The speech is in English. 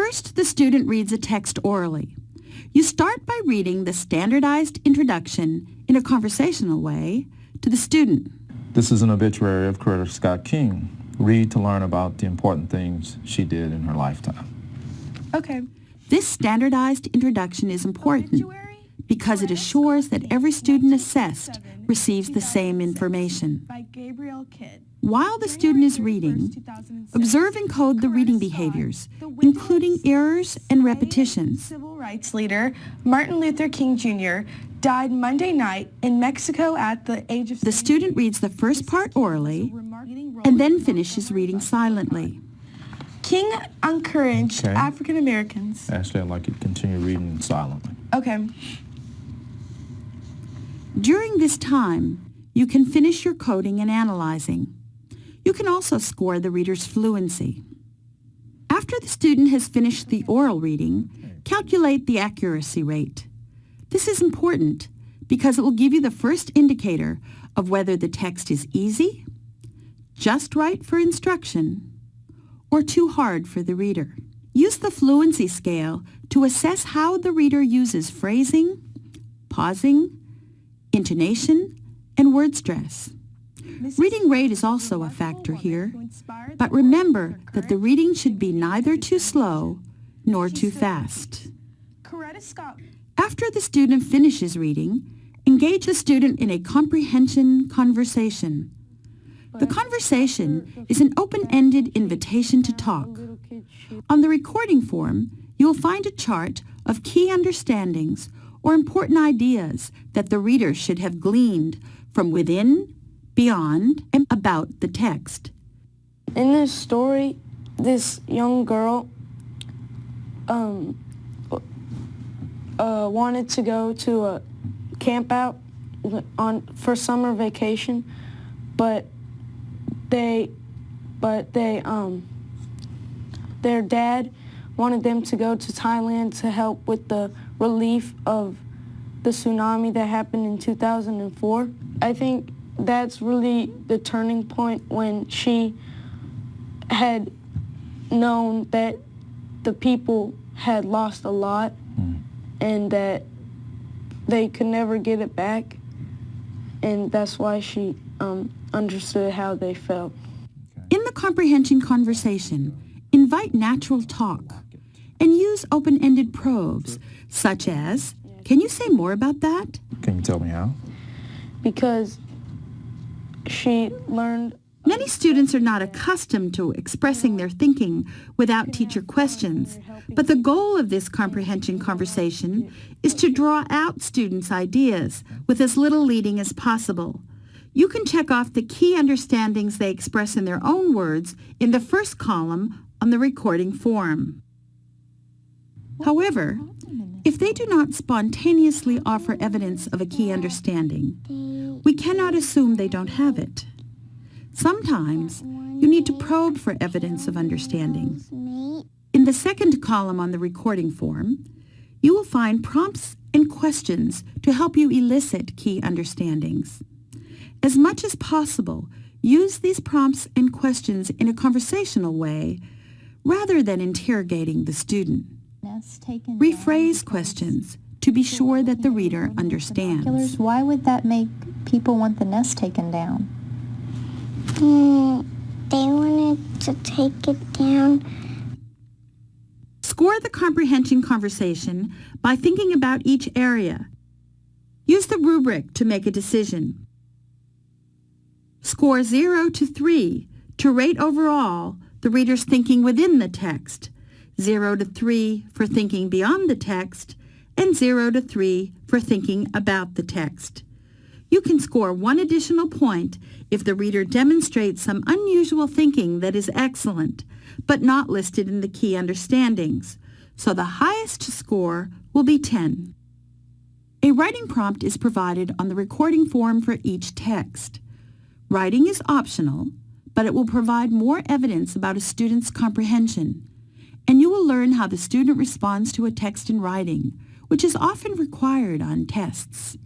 First, the student reads a text orally. You start by reading the standardized introduction in a conversational way to the student. This is an obituary of Coretta Scott King. Read to learn about the important things she did in her lifetime. Okay. This standardized introduction is important because it assures that every student assessed receives the same information. While the student is reading, observe and code the reading behaviors, including errors and repetitions. Civil rights leader Martin Luther King Jr. died Monday night in Mexico at the age of... The student reads the first part orally and then finishes reading silently. King encouraged African Americans. Ashley, I'd like you to continue reading silently. Okay. During this time, you can finish your coding and analyzing. You can also score the reader's fluency. After the student has finished the oral reading, calculate the accuracy rate. This is important because it will give you the first indicator of whether the text is easy, just right for instruction, or too hard for the reader. Use the fluency scale to assess how the reader uses phrasing, pausing, intonation, and word stress. Reading rate is also a factor here, but remember that the reading should be neither too slow nor too fast. After the student finishes reading, engage the student in a comprehension conversation. The conversation is an open-ended invitation to talk. On the recording form, you will find a chart of key understandings or important ideas that the reader should have gleaned from within, beyond, and about the text. In this story, this young girl wanted to go to a camp out for summer vacation, but their dad wanted them to go to Thailand to help with the relief of the tsunami that happened in 2004. I think that's really the turning point when she had known that the people had lost a lot and that they could never get it back, and that's why she understood how they felt. In the comprehension conversation, invite natural talk and use open-ended probes, such as, "Can you say more about that?" Can you tell me how? Because she learned... Many students are not accustomed to expressing their thinking without teacher questions, but the goal of this comprehension conversation is to draw out students' ideas with as little leading as possible. You can check off the key understandings they express in their own words in the first column on the recording form. However, if they do not spontaneously offer evidence of a key understanding, we cannot assume they don't have it. Sometimes, you need to probe for evidence of understanding. In the second column on the recording form, you will find prompts and questions to help you elicit key understandings. As much as possible, use these prompts and questions in a conversational way rather than interrogating the student. Rephrase questions to be sure that the reader understands. Why would that make people want the nest taken down? They wanted to take it down. Score the comprehension conversation by thinking about each area. Use the rubric to make a decision. Score 0 to 3 to rate overall the reader's thinking within the text, 0 to 3 for thinking beyond the text, and 0 to 3 for thinking about the text. You can score 1 additional point if the reader demonstrates some unusual thinking that is excellent, but not listed in the key understandings, so the highest score will be 10. A writing prompt is provided on the recording form for each text. Writing is optional, but it will provide more evidence about a student's comprehension, and you will learn how the student responds to a text in writing, which is often required on tests.